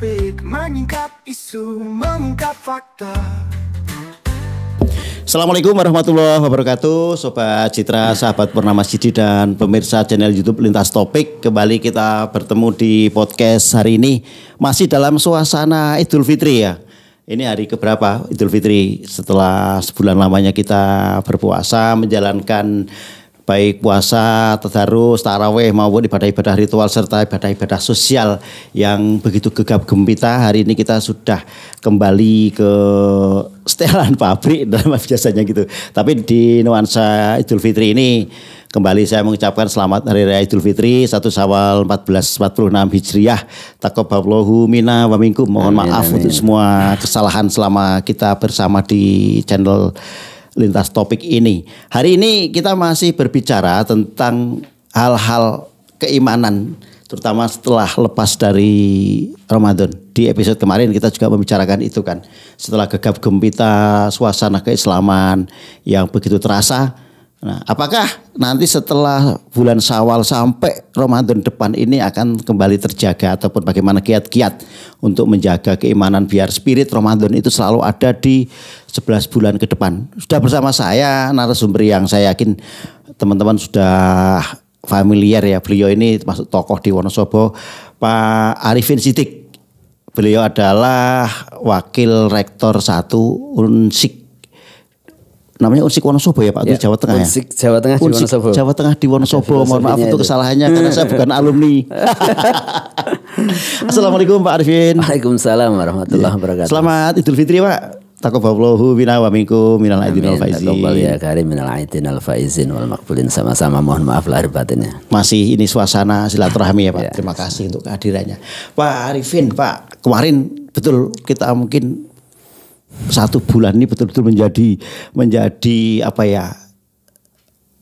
Topik menyingkap isu, mengungkap fakta. Assalamualaikum warahmatullahi wabarakatuh, Sobat Citra, sahabat Purnama Sidi dan pemirsa channel YouTube Lintas Topik. Kembali kita bertemu di podcast hari ini masih dalam suasana Idul Fitri ya. Ini hari keberapa Idul Fitri setelah sebulan lamanya kita berpuasa menjalankan baik puasa, tadarus, tarawih maupun ibadah-ibadah ritual serta ibadah-ibadah sosial yang begitu gegap gempita. Hari ini kita sudah kembali ke setelan pabrik dalam biasanya gitu. Tapi di nuansa Idul Fitri ini kembali saya mengucapkan selamat Hari Raya Idul Fitri 1 Syawal 1446 Hijriah. Taqabbalallahu minna wa minkum. Mohon maaf untuk semua kesalahan selama kita bersama di channel Lintas Topik ini. Hari ini kita masih berbicara tentang hal-hal keimanan, terutama setelah lepas dari Ramadan. Di episode kemarin kita juga membicarakan itu kan. Setelah gegap gempita suasana keislaman yang begitu terasa. Nah, apakah nanti setelah bulan Syawal sampai Ramadan depan ini akan kembali terjaga ataupun bagaimana kiat-kiat untuk menjaga keimanan biar spirit Ramadan itu selalu ada di 11 bulan ke depan. Sudah bersama saya narasumber yang saya yakin teman-teman sudah familiar ya. Beliau ini termasuk tokoh di Wonosobo, Pak Arifin Siddiq. Beliau adalah Wakil Rektor 1 Unsik. Namanya Unsik Wonosobo ya Pak, itu Jawa Tengah Unsik, ya? Jawa Tengah di Wonosobo. Jawa Tengah di Wonosobo. Mohon maaf untuk kesalahannya karena saya bukan alumni. Assalamualaikum Pak Arifin. Waalaikumsalam warahmatullahi wabarakatuh. Selamat Idul Fitri Pak. Taqabbalallahu minna wa minkum minal aidin wal faizin. Taqabbal ya karim minal aidin wal faizin wal maqbulin. Sama-sama mohon maaf lahir batinnya. Masih ini suasana silaturahmi ya Pak. Ya. Terima kasih untuk kehadirannya. Pak Arifin, Pak, kemarin betul kita mungkin 1 bulan ini betul-betul menjadi apa ya,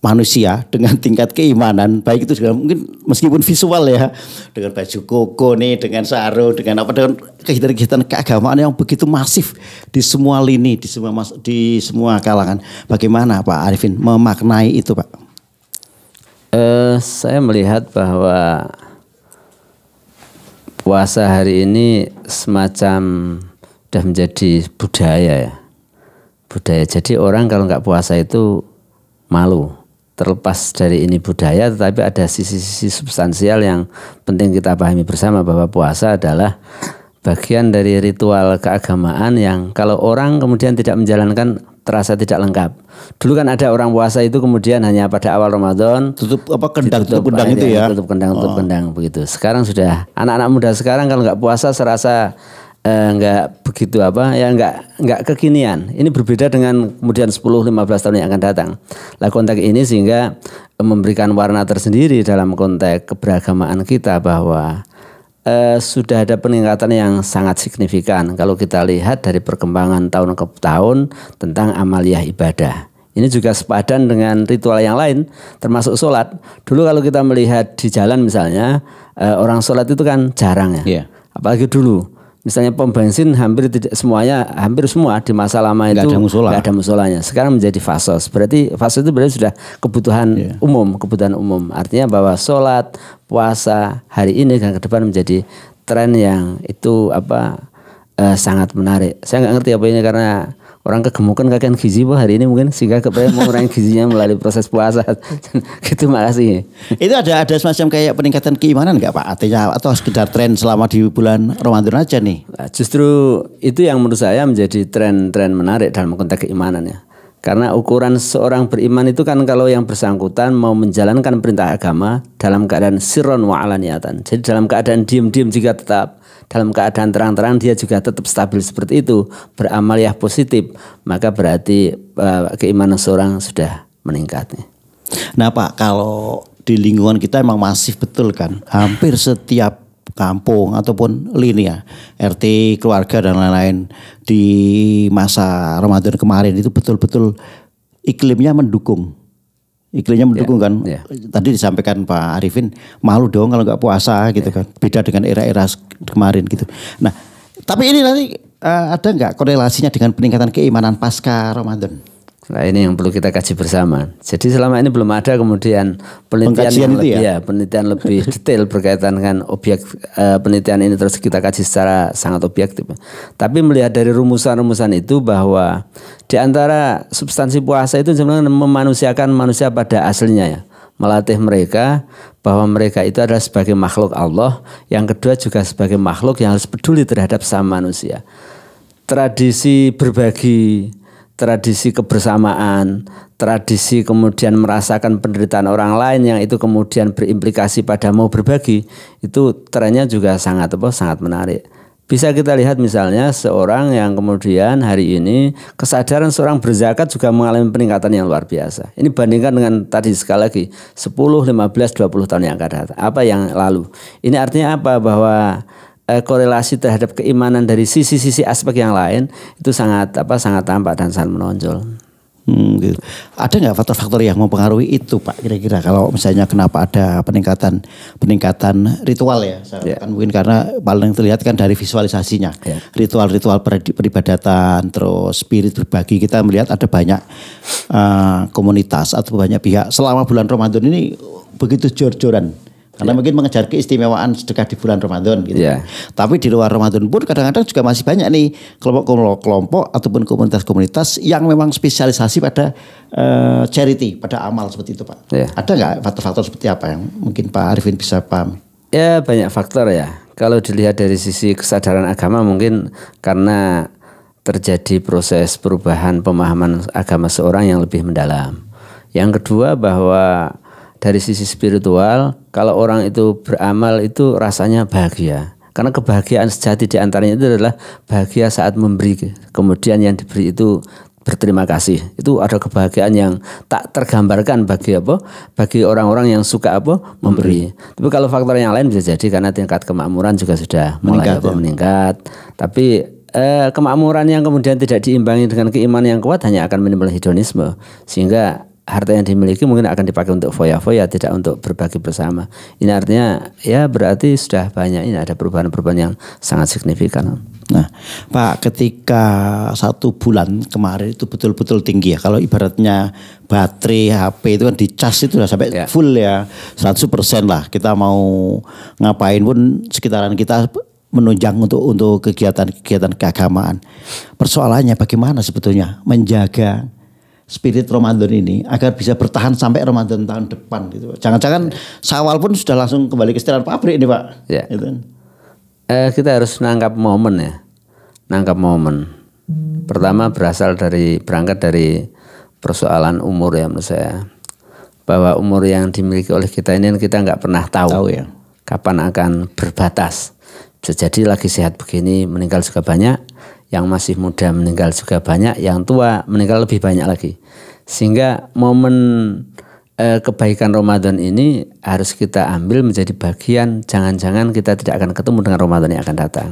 manusia dengan tingkat keimanan baik itu juga mungkin meskipun visual ya, dengan baju koko nih, dengan sarung, dengan kegiatan-kegiatan keagamaan yang begitu masif di semua lini, di semua kalangan. Bagaimana Pak Arifin memaknai itu Pak? Saya melihat bahwa puasa hari ini semacam sudah menjadi budaya ya. Budaya. Jadi orang kalau nggak puasa itu malu. Terlepas dari ini budaya, tetapi ada sisi-sisi substansial yang penting kita pahami bersama bahwa puasa adalah bagian dari ritual keagamaan yang kalau orang kemudian tidak menjalankan terasa tidak lengkap. Dulu kan ada orang puasa itu kemudian hanya pada awal Ramadan tutup kendang itu ya. Tutup kendang begitu. Sekarang sudah anak-anak muda sekarang kalau nggak puasa serasa enggak begitu enggak kekinian. Ini berbeda dengan kemudian 10-15 tahun yang akan datang. Lah konteks ini sehingga memberikan warna tersendiri dalam konteks keberagamaan kita bahwa sudah ada peningkatan yang sangat signifikan kalau kita lihat dari perkembangan tahun ke tahun tentang amaliyah ibadah. Ini juga sepadan dengan ritual yang lain termasuk sholat. Dulu kalau kita melihat di jalan misalnya orang sholat itu kan jarang ya. Yeah. Apalagi dulu. Misalnya pom bensin hampir semua di masa lama itu nggak ada musolanya. Sekarang menjadi fasos. Berarti fasos itu berarti sudah kebutuhan umum. Artinya bahwa sholat, puasa hari ini dan ke depan menjadi tren yang itu sangat menarik. Saya nggak ngerti apa ini karena orang kegemukan kakean gizi hari ini mungkin sehingga kepengen mengurangi gizinya melalui proses puasa. Gitu, makasih. Itu ada semacam kayak peningkatan keimanan nggak Pak? Artinya atau sekedar tren selama di bulan Ramadan aja nih? Justru itu yang menurut saya menjadi tren menarik dalam konteks keimanan ya. Karena ukuran seorang beriman itu kan kalau yang bersangkutan mau menjalankan perintah agama dalam keadaan sirron wa alaniyatan. Jadi dalam keadaan diam-diam juga tetap, dalam keadaan terang-terang dia juga tetap stabil seperti itu, beramaliyah positif, maka berarti keimanan seorang sudah meningkat. Nah Pak, kalau di lingkungan kita emang masif betul kan, hampir setiap kampung ataupun lini ya, RT, keluarga dan lain-lain di masa Ramadan kemarin itu betul-betul iklimnya mendukung. Kan. Yeah. Tadi disampaikan Pak Arifin, malu dong kalau nggak puasa gitu kan. Beda dengan era-era kemarin gitu. Nah, tapi ini nanti ada nggak korelasinya dengan peningkatan keimanan pasca Ramadan? Nah ini yang perlu kita kaji bersama. Jadi selama ini belum ada kemudian penelitian penelitian lebih detail berkaitan dengan objek penelitian ini terus kita kaji secara sangat objektif. Tapi melihat dari rumusan-rumusan itu bahwa di antara substansi puasa itu sebenarnya memanusiakan manusia pada aslinya ya. Melatih mereka bahwa mereka itu adalah sebagai makhluk Allah. Yang kedua juga sebagai makhluk yang harus peduli terhadap sesama manusia. Tradisi berbagi, tradisi kebersamaan, tradisi kemudian merasakan penderitaan orang lain yang itu kemudian berimplikasi pada mau berbagi, itu trennya juga sangat menarik. Bisa kita lihat misalnya seorang yang kemudian hari ini kesadaran seorang berzakat juga mengalami peningkatan yang luar biasa. Ini bandingkan dengan tadi sekali lagi 10, 15, 20 tahun yang akan datang. Apa yang lalu? Ini artinya apa? Bahwa korelasi terhadap keimanan dari sisi-sisi aspek yang lain itu sangat tampak dan sangat menonjol. Gitu. Ada nggak faktor-faktor yang mempengaruhi itu Pak? Kira-kira kalau misalnya kenapa ada peningkatan ritual ya? Kan mungkin karena paling terlihat kan dari visualisasinya, ritual-ritual peribadatan, terus spirit berbagi. Kita melihat ada banyak komunitas atau banyak pihak selama bulan Ramadan ini begitu jor-joran. Karena mungkin mengejar keistimewaan sedekah di bulan Ramadan gitu. Tapi di luar Ramadan pun kadang-kadang juga masih banyak nih kelompok-kelompok ataupun komunitas-komunitas yang memang spesialisasi pada charity, pada amal seperti itu Pak. Ada nggak faktor-faktor seperti apa yang mungkin Pak Arifin bisa paham? Ya banyak faktor ya. Kalau dilihat dari sisi kesadaran agama mungkin karena terjadi proses perubahan pemahaman agama seorang yang lebih mendalam. Yang kedua bahwa dari sisi spiritual, kalau orang itu beramal itu rasanya bahagia. Karena kebahagiaan sejati di antaranya itu adalah bahagia saat memberi. Kemudian yang diberi itu berterima kasih. Itu ada kebahagiaan yang tak tergambarkan bagi orang-orang yang suka memberi. Tapi kalau faktor yang lain bisa jadi karena tingkat kemakmuran juga sudah mulai meningkat. Tapi kemakmuran yang kemudian tidak diimbangi dengan keimanan yang kuat hanya akan menimbulkan hedonisme. Sehingga harta yang dimiliki mungkin akan dipakai untuk foya-foya, tidak untuk berbagi bersama. Ini artinya ya berarti sudah banyak ini ada perubahan-perubahan yang sangat signifikan. Nah Pak, ketika 1 bulan kemarin itu betul-betul tinggi ya. Kalau ibaratnya baterai HP itu kan dicas itu sudah sampai full ya 100% lah. Kita mau ngapain pun sekitaran kita menunjang untuk kegiatan keagamaan. Persoalannya bagaimana sebetulnya menjaga spirit Ramadan ini agar bisa bertahan sampai Ramadan tahun depan gitu. Jangan-jangan Syawal pun sudah langsung kembali ke setelan pabrik ini Pak. Gitu. Kita harus nangkap momen ya. Nangkap momen. Pertama berangkat dari persoalan umur ya menurut saya. Bahwa umur yang dimiliki oleh kita ini kita nggak pernah tahu ya. Kapan akan berbatas. Bisa jadi lagi sehat begini meninggal juga banyak. Yang masih muda meninggal juga banyak, yang tua meninggal lebih banyak lagi. Sehingga momen kebaikan Ramadan ini harus kita ambil menjadi bagian, jangan-jangan kita tidak akan ketemu dengan Ramadan yang akan datang.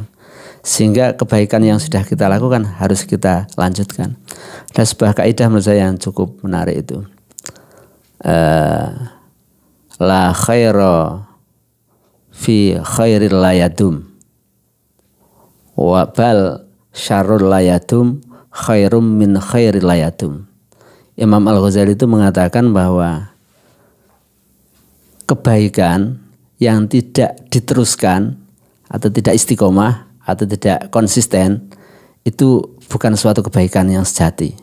Sehingga kebaikan yang sudah kita lakukan harus kita lanjutkan. Ada sebuah kaidah menurut saya yang cukup menarik itu. La khaira fi khairil layadum wa bal syarrul layadum khairum min khairil layadum. Imam Al-Ghazali itu mengatakan bahwa kebaikan yang tidak diteruskan atau tidak istiqomah atau tidak konsisten itu bukan suatu kebaikan yang sejati.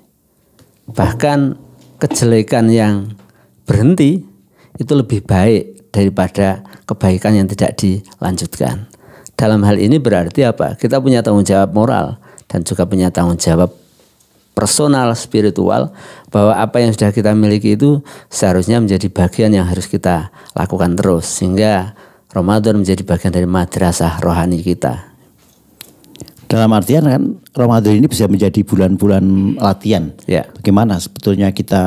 Bahkan kejelekan yang berhenti itu lebih baik daripada kebaikan yang tidak dilanjutkan. Dalam hal ini berarti apa? Kita punya tanggung jawab moral dan juga punya tanggung jawab personal, spiritual, bahwa apa yang sudah kita miliki itu seharusnya menjadi bagian yang harus kita lakukan terus. Sehingga Ramadan menjadi bagian dari madrasah rohani kita. Dalam artian kan Ramadan ini bisa menjadi bulan-bulan latihan. Bagaimana sebetulnya kita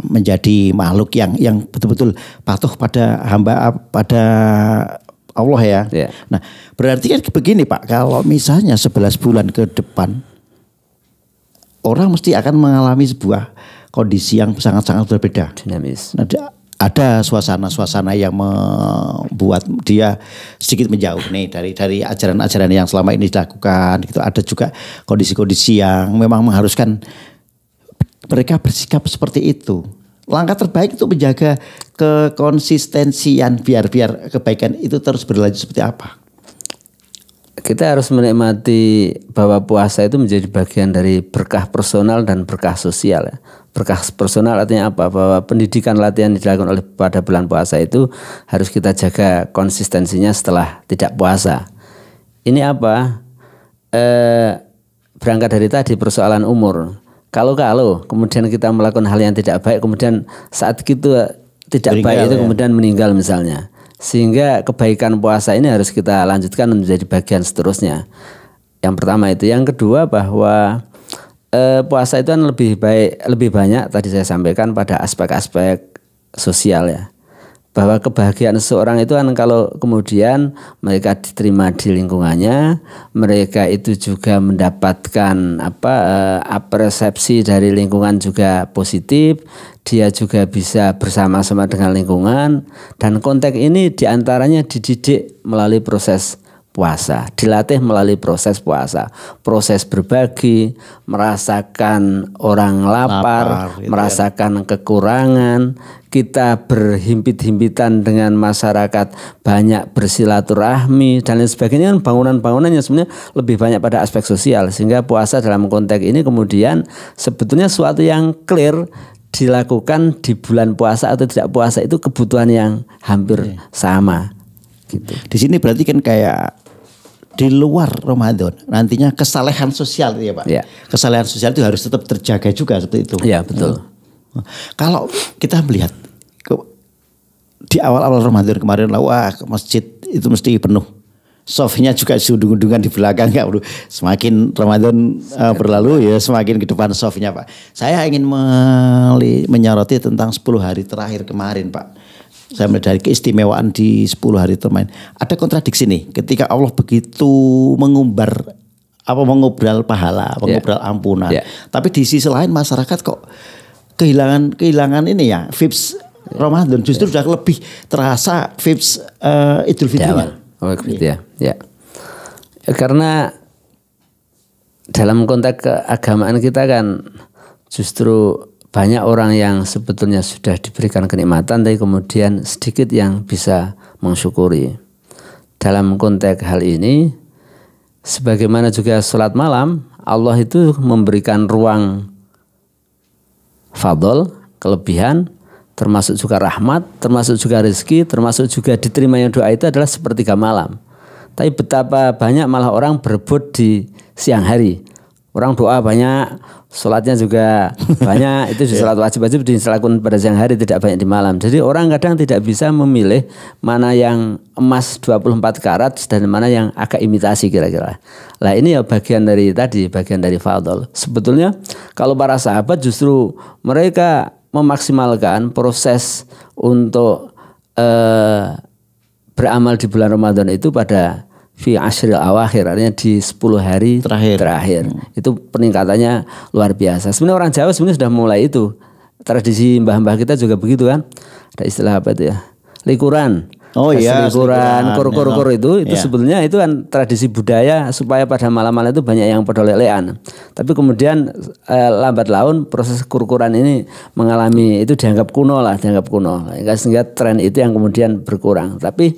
menjadi makhluk yang betul-betul patuh pada pada Allah ya. Nah, berarti kan begini Pak, kalau misalnya 11 bulan ke depan orang mesti akan mengalami sebuah kondisi yang sangat-sangat berbeda, dinamis. Nah, ada suasana-suasana yang membuat dia sedikit menjauh nih dari ajaran-ajaran yang selama ini dilakukan gitu. Ada juga kondisi-kondisi yang memang mengharuskan mereka bersikap seperti itu? Langkah terbaik untuk menjaga kekonsistensian biar kebaikan itu terus berlanjut seperti apa? Kita harus menikmati bahwa puasa itu menjadi bagian dari berkah personal dan berkah sosial ya. Berkah personal artinya apa? Bahwa pendidikan latihan yang dilakukan oleh pada bulan puasa itu harus kita jaga konsistensinya setelah tidak puasa. Ini apa? Berangkat dari tadi persoalan umur. Kalau kemudian kita melakukan hal yang tidak baik, kemudian saat itu tidak baik itu kemudian meninggal misalnya. Sehingga kebaikan puasa ini harus kita lanjutkan menjadi bagian seterusnya. Yang pertama itu. Yang kedua bahwa puasa itu kan lebih banyak tadi saya sampaikan pada aspek-aspek sosial ya. Bahwa kebahagiaan seseorang itu kan kalau kemudian mereka diterima di lingkungannya, mereka itu juga mendapatkan persepsi dari lingkungan juga positif, dia juga bisa bersama-sama dengan lingkungan, dan konteks ini diantaranya dididik melalui proses puasa, dilatih melalui proses puasa, proses berbagi, merasakan orang lapar gitu merasakan kekurangan, kita berhimpit-himpitan dengan masyarakat, banyak bersilaturahmi dan lain sebagainya. Bangunan-bangunan yang sebenarnya lebih banyak pada aspek sosial, sehingga puasa dalam konteks ini kemudian sebetulnya suatu yang clear dilakukan di bulan puasa atau tidak puasa itu kebutuhan yang hampir sama. Gitu. Di sini berarti kan kayak di luar Ramadan nantinya kesalehan sosial ya Pak. Ya. Kesalehan sosial itu harus tetap terjaga juga seperti itu. Ya betul. Kalau kita melihat di awal-awal Ramadan kemarin, wah masjid itu mesti penuh. Softnya juga sudung-udungan di belakang ya. Semakin Ramadan berlalu ya semakin ke depan softnya Pak. Saya ingin menyoroti tentang 10 hari terakhir kemarin Pak. Saya melihat dari keistimewaan di 10 hari termain. Ada kontradiksi nih ketika Allah begitu mengumbar mengobral pahala, mengobral ampunan. Tapi di sisi lain masyarakat kok kehilangan ini ya vibes Ramadan, justru sudah lebih terasa vibes Idul Fitrinya. Ya. Karena dalam konteks keagamaan kita kan justru banyak orang yang sebetulnya sudah diberikan kenikmatan, tapi kemudian sedikit yang bisa mensyukuri. Dalam konteks hal ini, sebagaimana juga sholat malam, Allah itu memberikan ruang fadl, kelebihan, termasuk juga rahmat, termasuk juga rezeki, termasuk juga diterimanya doa itu adalah sepertiga malam. Tapi betapa banyak malah orang berebut di siang hari. Orang doa banyak, sholatnya juga banyak, itu di sholat wajib-wajib dilakukan pada siang hari, tidak banyak di malam. Jadi orang kadang tidak bisa memilih mana yang emas 24 karat dan mana yang agak imitasi kira-kira. Nah ini ya bagian dari fadl. Sebetulnya kalau para sahabat justru mereka memaksimalkan proses untuk beramal di bulan Ramadan itu pada fi ashril awakhir, artinya di 10 hari terakhir. Itu peningkatannya luar biasa. Sebenarnya orang Jawa sebenarnya sudah mulai itu. Tradisi mbah-mbah kita juga begitu kan. Ada istilah apa itu ya? Likuran. Oh iya, likuran, kur itu sebetulnya itu kan tradisi budaya supaya pada malam-malam itu banyak yang pada lelean. Tapi kemudian lambat laun proses kur-kuran ini mengalami itu dianggap kuno. Sehingga tren itu yang kemudian berkurang. Tapi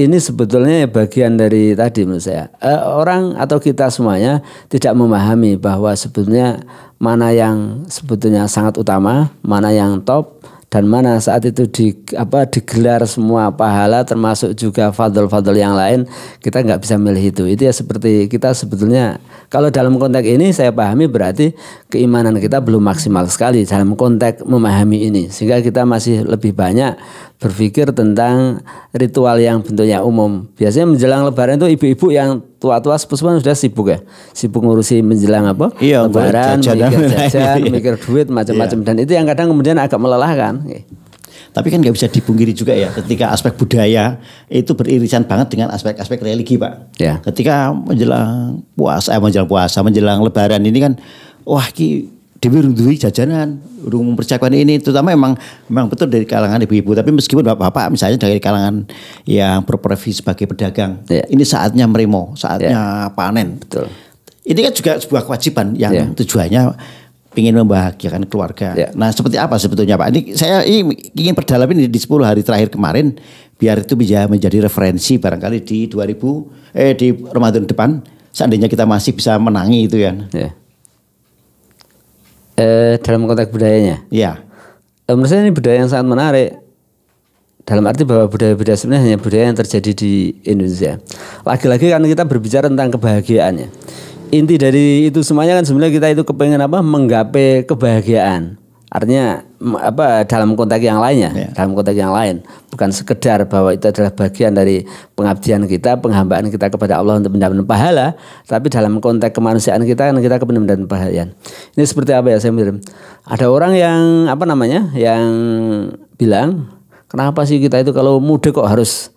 ini sebetulnya bagian dari tadi menurut saya. Orang atau kita semuanya tidak memahami bahwa sebetulnya mana yang sebetulnya sangat utama, mana yang top, dan mana saat itu digelar semua pahala termasuk juga fadl-fadl yang lain, kita nggak bisa milih itu. Itu ya seperti kita sebetulnya kalau dalam konteks ini saya pahami berarti keimanan kita belum maksimal sekali dalam konteks memahami ini, sehingga kita masih lebih banyak berpikir tentang ritual yang bentuknya umum. Biasanya menjelang Lebaran itu ibu-ibu yang tua-tua sepuh-sepuh sudah sibuk ya, sibuk ngurusi menjelang Lebaran, mikir jajan, mikir duit macam-macam, dan itu yang kadang kemudian agak melelahkan. Tapi kan nggak bisa dipungkiri juga ya, ketika aspek budaya itu beririsan banget dengan aspek-aspek religi Pak. Ya. Ketika menjelang menjelang Lebaran ini kan, wah Dewi Rundui jajanan, urung mempersiapkan ini, terutama memang betul dari kalangan ibu-ibu. Tapi meskipun bapak-bapak misalnya dari kalangan yang berprofesi sebagai pedagang, ini saatnya meremo, saatnya panen. Betul. Ini kan juga sebuah kewajiban yang tujuannya ingin membahagiakan keluarga. Ya. Nah, seperti apa sebetulnya Pak? Ini saya ingin perdalamin di 10 hari terakhir kemarin biar itu bisa menjadi referensi barangkali di di Ramadan depan seandainya kita masih bisa menangi itu ya. Ya. Dalam konteks budayanya. Ya. Menurut saya ini budaya yang sangat menarik. Dalam arti bahwa budaya-budaya sebenarnya hanya budaya yang terjadi di Indonesia. Lagi-lagi kan kita berbicara tentang kebahagiaannya. Inti dari itu semuanya kan sebenarnya kita itu kepengen apa? Menggapai kebahagiaan. Artinya apa dalam konteks yang lainnya, dalam konteks yang lain, bukan sekedar bahwa itu adalah bagian dari pengabdian kita, penghambaan kita kepada Allah untuk mendapatkan pahala, tapi dalam konteks kemanusiaan kita kan kita kepengen mendapatkan pahala. Ini seperti apa ya saya mikir? Ada orang yang apa namanya? Yang bilang, kenapa sih kita itu kalau mudik kok harus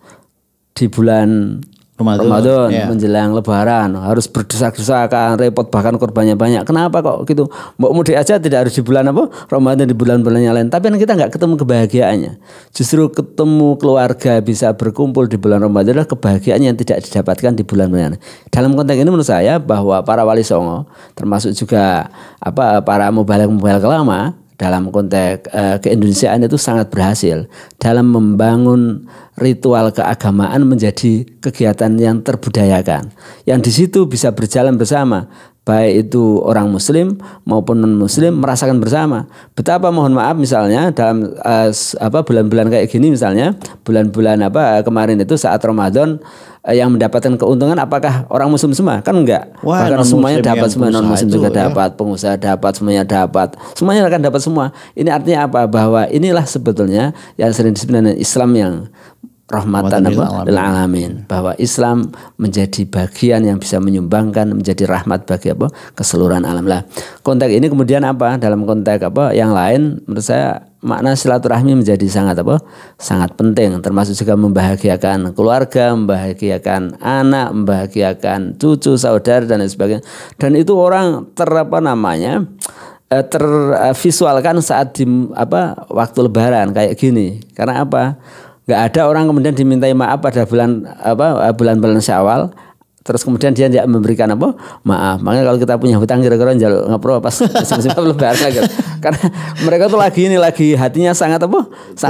di bulan Ramadan menjelang Lebaran harus berdesak-desakan, repot bahkan korbannya banyak. Kenapa kok gitu? Mau mudik aja tidak harus di bulan apa? Ramadan, di bulan-bulan yang lain. Tapi kita nggak ketemu kebahagiaannya. Justru ketemu keluarga bisa berkumpul di bulan Ramadan adalah kebahagiaan yang tidak didapatkan di bulan-bulan. Dalam konteks ini menurut saya bahwa para wali songo termasuk juga apa para mubalek-mubalek lama dalam konteks keindonesiaan itu sangat berhasil dalam membangun ritual keagamaan menjadi kegiatan yang terbudayakan, yang di situ bisa berjalan bersama, baik itu orang Muslim maupun non Muslim merasakan bersama. Betapa mohon maaf misalnya dalam bulan-bulan kayak gini misalnya bulan-bulan kemarin itu saat Ramadan yang mendapatkan keuntungan apakah orang Muslim semua? Kan enggak. Wah, bahkan semuanya dapat, semua non Muslim juga dapat, pengusaha dapat, semuanya akan dapat semua. Ini artinya apa? Bahwa inilah sebetulnya yang sering disebut dengan Islam yang rahmatan lil alamin, bahwa Islam menjadi bagian yang bisa menyumbangkan menjadi rahmat bagi keseluruhan alam lah. Konteks ini kemudian apa? Dalam konteks yang lain menurut saya makna silaturahmi menjadi sangat penting, termasuk juga membahagiakan keluarga, membahagiakan anak, membahagiakan cucu, saudara dan lain sebagainya. Dan itu orang tervisualkan saat di waktu Lebaran kayak gini. Karena apa? Nggak ada orang kemudian dimintai maaf pada bulan-bulan Syawal, terus kemudian dia tidak memberikan maaf. Makanya kalau kita punya hutang kira-kira njaluk ngapro pas musim Lebaran gitu. Karena mereka tuh lagi hatinya sangat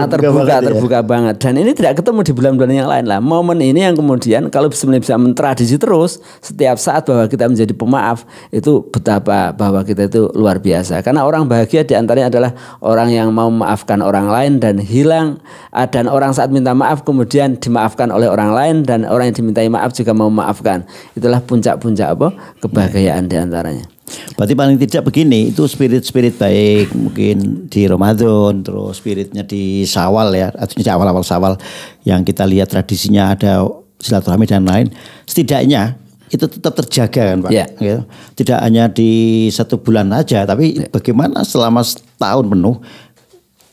terbuka banget. Dan ini tidak ketemu di bulan-bulan yang lain lah. Momen ini yang kemudian kalau bisa mentradisi terus setiap saat bahwa kita menjadi pemaaf, itu betapa bahwa kita itu luar biasa. Karena orang bahagia diantaranya adalah orang yang mau memaafkan orang lain dan hilang, dan orang saat minta maaf kemudian dimaafkan oleh orang lain, dan orang yang dimintai maaf juga mau memaafkan. Itulah puncak-puncak kebahagiaan diantaranya. Berarti paling tidak begini, itu spirit baik mungkin di Ramadan, terus spiritnya di Syawal ya, artinya di awal-awal Syawal yang kita lihat tradisinya ada silaturahmi dan lain, setidaknya itu tetap terjaga kan Pak. Gitu. Tidak hanya di 1 bulan aja, tapi bagaimana selama setahun penuh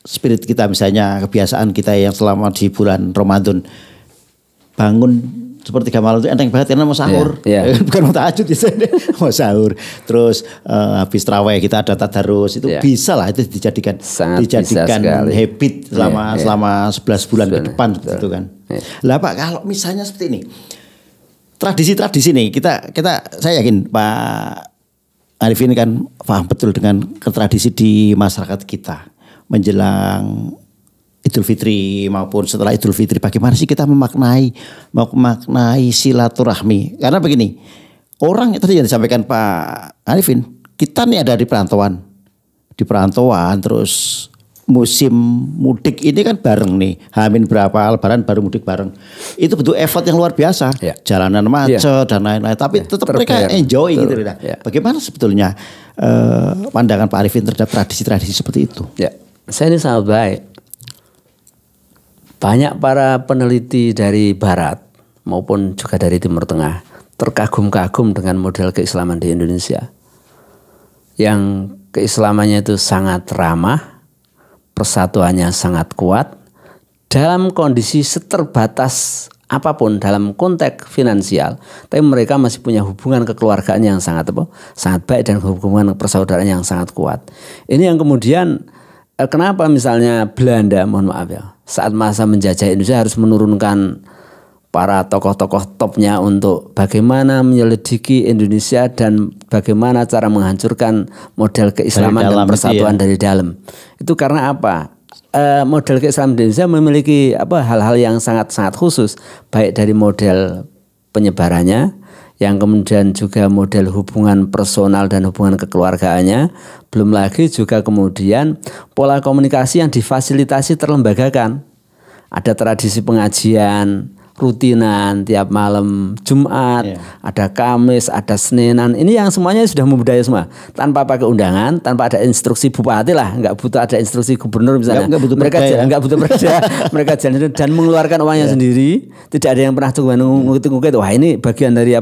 spirit kita, misalnya kebiasaan kita yang selama di bulan Ramadan bangun seperti malam itu enteng banget karena mau sahur, bukan mau tahajud ya, mau sahur. Terus habis tarawih kita ada tadarus, itu bisa lah itu dijadikan habit selama 11 bulan ke depan gitu kan. Lah Pak, kalau misalnya seperti ini tradisi-tradisi nih saya yakin Pak Arifin kan paham betul dengan tradisi di masyarakat kita menjelang Idul Fitri maupun setelah Idul Fitri, bagaimana sih kita memaknai silaturahmi? Karena begini, orang tadi yang disampaikan Pak Arifin, kita nih ada di perantauan, terus musim mudik ini kan bareng nih, Hamin berapa Lebaran baru mudik bareng, itu butuh effort yang luar biasa, jalanan macet dan lain-lain, tapi tetap mereka enjoy gitu. Bagaimana sebetulnya pandangan Pak Arifin terhadap tradisi-tradisi seperti itu? Saya ini sangat baik. Banyak para peneliti dari Barat maupun juga dari Timur Tengah terkagum-kagum dengan model keislaman di Indonesia. Yang keislamannya itu sangat ramah, persatuannya sangat kuat, dalam kondisi seterbatas apapun dalam konteks finansial, tapi mereka masih punya hubungan kekeluargaan yang sangat baik dan hubungan persaudaraan yang sangat kuat. Ini yang kemudian kenapa misalnya Belanda, mohon maaf ya, saat masa menjajah Indonesia harus menurunkan para tokoh-tokoh topnya untuk bagaimana menyelidiki Indonesia dan bagaimana cara menghancurkan model keislaman dan persatuan dari dalam. Itu karena apa? Model keislaman Indonesia memiliki hal-hal yang sangat-sangat khusus, baik dari model penyebarannya, yang kemudian juga model hubungan personal dan hubungan kekeluargaannya, belum lagi juga kemudian pola komunikasi yang difasilitasi terlembagakan. Ada tradisi pengajian rutinan tiap malam Jumat, ada Kamis, ada Seninan. Ini yang semuanya sudah membudaya semua, tanpa pakai undangan, tanpa ada instruksi bupati lah, nggak butuh ada instruksi gubernur misalnya. Nggak butuh perda, mereka jalan dan mengeluarkan uangnya sendiri. Tidak ada yang pernah ngukit-ngukit. Wah ini bagian dari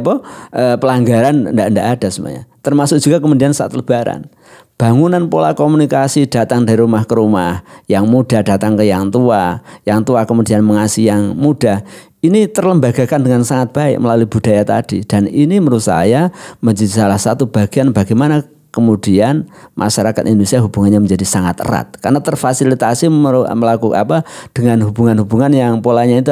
pelanggaran, nggak ada semuanya. Termasuk juga kemudian saat Lebaran. Bangunan pola komunikasi datang dari rumah ke rumah, yang muda datang ke yang tua kemudian mengasihi yang muda. Ini terlembagakan dengan sangat baik melalui budaya tadi, dan ini menurut saya menjadi salah satu bagian bagaimana kemudian masyarakat Indonesia hubungannya menjadi sangat erat karena terfasilitasi melakukan dengan hubungan-hubungan yang polanya itu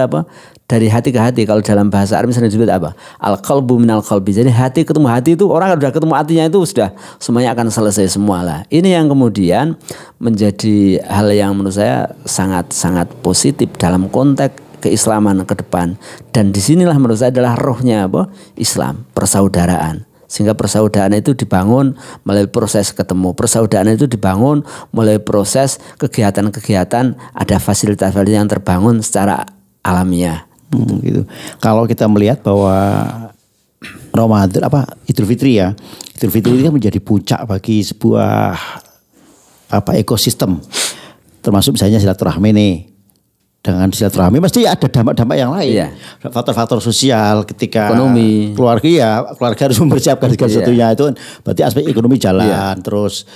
dari hati ke hati. Kalau dalam bahasa Arab misalnya disebut al-qalbu minal qalbi. Jadi hati ketemu hati itu, orang kalau sudah ketemu hatinya itu sudah semuanya akan selesai semua lah. Ini yang kemudian menjadi hal yang menurut saya sangat-sangat positif dalam konteks keislaman ke depan. Dan disinilah menurut saya adalah rohnya Islam, persaudaraan. Sehingga persaudaraan itu dibangun melalui proses ketemu. Persaudaraan itu dibangun melalui proses kegiatan-kegiatan, ada fasilitas yang terbangun secara alamiah. Gitu. Kalau kita melihat bahwa Ramadan Idul Fitri Idul Fitri itu kan menjadi puncak bagi sebuah ekosistem, termasuk misalnya silaturahmi nih. Dengan silaturahmi mesti ada dampak-dampak yang lain, faktor-faktor sosial ketika ekonomi, keluarga harus mempersiapkan segala sesuatunya itu, berarti aspek ekonomi jalan, terus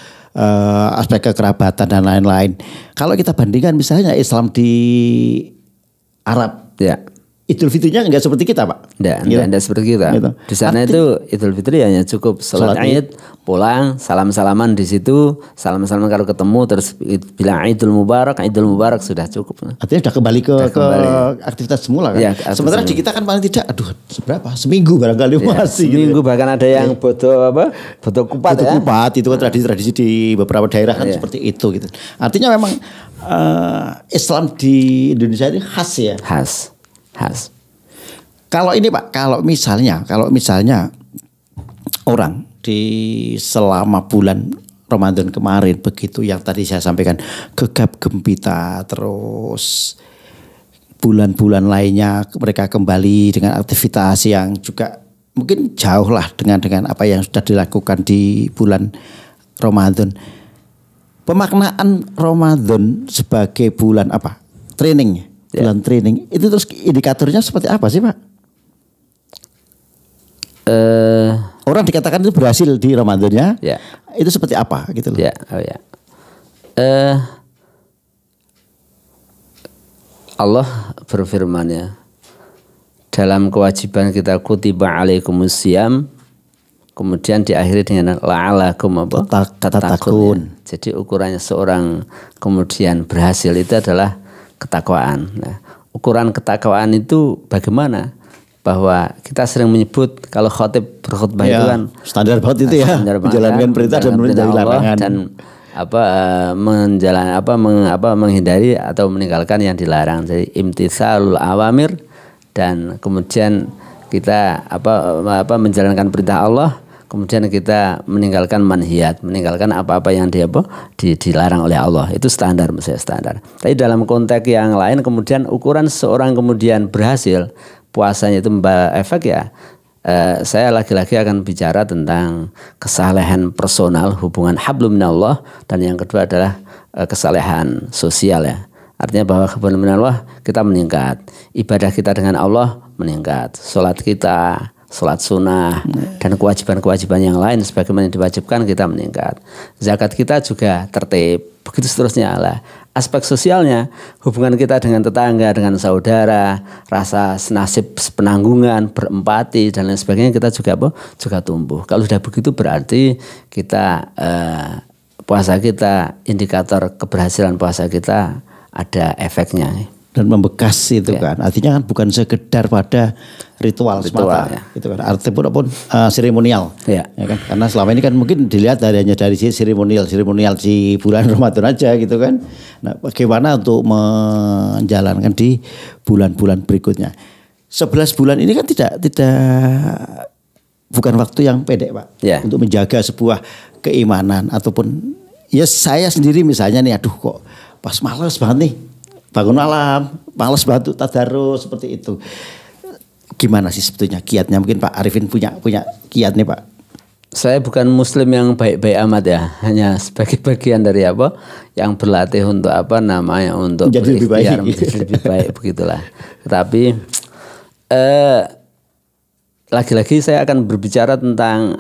aspek kekerabatan dan lain-lain. Kalau kita bandingkan misalnya Islam di Arab, Idul Fitrinya enggak seperti kita, Pak. Enggak seperti kita. Gitu. Di sana itu Idul Fitri hanya cukup sholat Id, pulang, salam-salaman di situ, salam-salaman kalau ketemu terus bilang Idul Mubarak sudah cukup. Artinya sudah kembali ke aktivitas semula kan. Sementara di kita kan paling tidak seminggu barangkali masih. Seminggu bahkan ada yang foto kupat. Kupat itu kan tradisi-tradisi di beberapa daerah kan seperti itu gitu. Artinya memang Islam di Indonesia ini khas ya. Khas. Kalau ini Pak, kalau misalnya orang di selama bulan Ramadan kemarin begitu yang tadi saya sampaikan gegap gempita, terus bulan-bulan lainnya mereka kembali dengan aktivitas yang juga mungkin jauh lah dengan apa yang sudah dilakukan di bulan Ramadan. Pemaknaan Ramadan sebagai bulan training. Bulan training itu terus indikatornya seperti apa sih Pak? Orang dikatakan itu berhasil di Ramadannya, itu seperti apa gitu loh? Allah berfirman dalam kewajiban kita kutiba alaikumusiyam, kemudian diakhiri dengan la'alakum tattaqun. Jadi ukurannya seorang kemudian berhasil itu adalah ketakwaan. Nah, ukuran ketakwaan itu bagaimana? Bahwa kita sering menyebut kalau khotib berkhutbah itu kan standar banget itu menjalankan perintah dan menghindari larangan dan menghindari atau meninggalkan yang dilarang. Jadi imtitsalul awamir, dan kemudian kita menjalankan perintah Allah, kemudian kita meninggalkan manhiyat, meninggalkan apa-apa yang dilarang oleh Allah. Itu standar, misalnya standar. Tapi dalam konteks yang lain kemudian ukuran seorang kemudian berhasil puasanya itu membawa efek saya lagi-lagi akan bicara tentang kesalehan personal, hubungan hablum minallah, dan yang kedua adalah kesalehan sosial Artinya bahwa hubungan minallah kita meningkat, ibadah kita dengan Allah meningkat, sholat kita, sholat sunnah dan kewajiban-kewajiban yang lain sebagaimana yang diwajibkan kita meningkat. Zakat kita juga tertib. Begitu seterusnya lah. Aspek sosialnya, hubungan kita dengan tetangga, dengan saudara, rasa senasib penanggungan, berempati dan lain sebagainya kita juga tumbuh. Kalau sudah begitu berarti kita puasa kita, indikator keberhasilan puasa kita ada efeknya. dan membekas itu kan. Artinya kan bukan sekedar pada ritual semata. Ya. Itu kan. Artinya pun seremonial. Ya. Ya kan? Karena selama ini kan mungkin dilihat hanya dari seremonial si bulan Ramadan aja gitu kan. Nah, bagaimana untuk menjalankan di bulan-bulan berikutnya. 11 bulan ini kan tidak bukan waktu yang pendek, Pak. Ya. Untuk menjaga sebuah keimanan ataupun ya saya sendiri misalnya nih, aduh kok pas malas banget nih bangun malam, malas banget tadarus seperti itu. Gimana sih sebetulnya kiatnya? Mungkin Pak Arifin punya kiat nih, Pak. Saya bukan muslim yang baik-baik amat ya, hanya sebagai bagian dari apa yang berlatih untuk untuk menjadi lebih baik, menjadi lebih baik begitulah. Tetapi lagi-lagi saya akan berbicara tentang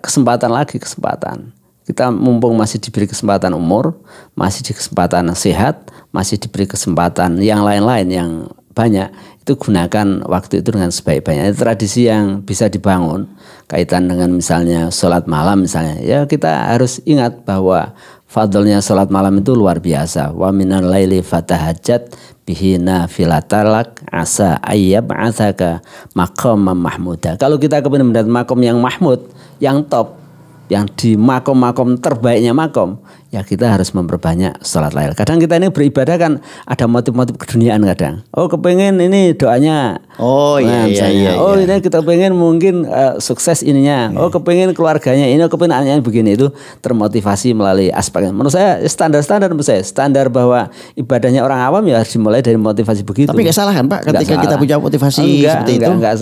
kesempatan. Kita mumpung masih diberi kesempatan umur, masih di kesempatan sehat, masih diberi kesempatan yang lain-lain yang banyak, itu gunakan waktu itu dengan sebaik-baiknya. Tradisi yang bisa dibangun kaitan dengan misalnya sholat malam misalnya, ya kita harus ingat bahwa fadlnya sholat malam itu luar biasa. Wa minal laili fatahajjat bihi nafilatalak asa ayyab'atsaka maqaman mahmuda. Kalau kita kepengen mendapat makom yang mahmud, yang top, yang di makom-makom terbaiknya makom, ya kita harus memperbanyak sholat lail. Kadang kita ini beribadah kan ada motif-motif keduniaan kadang. Oh kepengen ini doanya. Oh iya. Ini kita pengen mungkin sukses ininya. Oh kepengen keluarganya ini, kepengen anaknya begini, itu termotivasi melalui aspek. Menurut saya standar-standar menurut saya standar bahwa ibadahnya orang awam ya harus dimulai dari motivasi begitu. Tapi nggak salah kan Pak ketika kita punya motivasi seperti itu? Nggak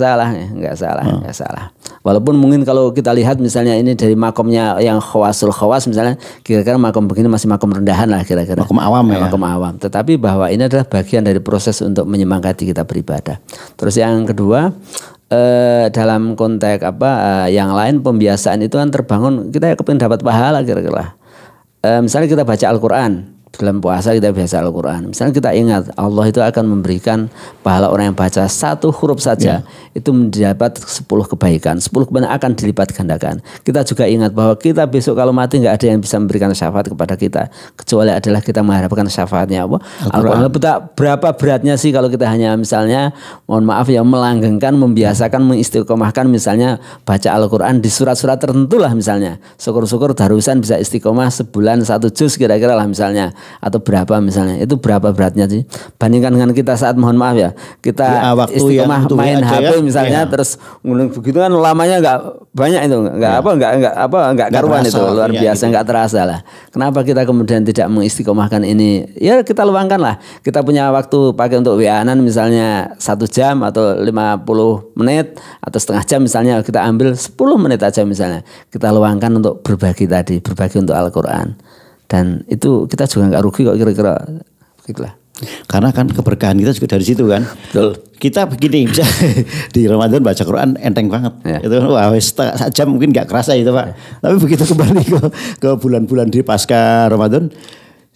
salah. Walaupun mungkin kalau kita lihat misalnya ini dari makomnya yang khawas misalnya, kira-kira makom begini masih makom rendahan lah kira-kira. Makom awam ya. Makom awam. Tetapi bahwa ini adalah bagian dari proses untuk menyemangati kita beribadah. Terus yang kedua, dalam konteks yang lain pembiasaan itu kan terbangun, kita kepingin dapat pahala kira-kira. Misalnya kita baca Al-Quran. Dalam puasa kita biasa Al-Quran. Misalnya kita ingat Allah itu akan memberikan pahala orang yang baca satu huruf saja, itu mendapat 10 kebaikan. 10 kebaikan akan dilipat gandakan. Kita juga ingat bahwa kita besok kalau mati nggak ada yang bisa memberikan syafaat kepada kita, kecuali adalah kita mengharapkan syafaatnya apa? Al-Quran. Berapa beratnya sih kalau kita hanya misalnya, mohon maaf ya, melanggengkan, membiasakan, mengistiqomahkan misalnya baca Al-Quran di surat-surat tertentu lah misalnya. Syukur-syukur darusan bisa istiqomah sebulan 1 juz kira-kira lah misalnya. Atau berapa misalnya, itu berapa beratnya sih? Bandingkan dengan kita saat mohon maaf ya, kita istiqomah main HP misalnya, terus ngulung begitu kan lamanya nggak banyak itu, nggak karuan itu, luar biasa, nggak terasa lah. Kenapa kita kemudian tidak mengistiqomahkan ini? Ya kita luangkan lah. Kita punya waktu pakai untuk WA-an misalnya 1 jam atau 50 menit atau setengah jam misalnya, kita ambil 10 menit aja misalnya, kita luangkan untuk berbagi untuk Al-Quran. Dan itu kita juga nggak rugi kok kira-kira begitulah. Karena kan keberkahan kita juga dari situ kan. Betul. Kita begini bisa di Ramadan baca Quran enteng banget. Ya. Itu wah setengah jam mungkin nggak kerasa itu Pak. Tapi begitu kembali ke bulan-bulan di pasca Ramadan,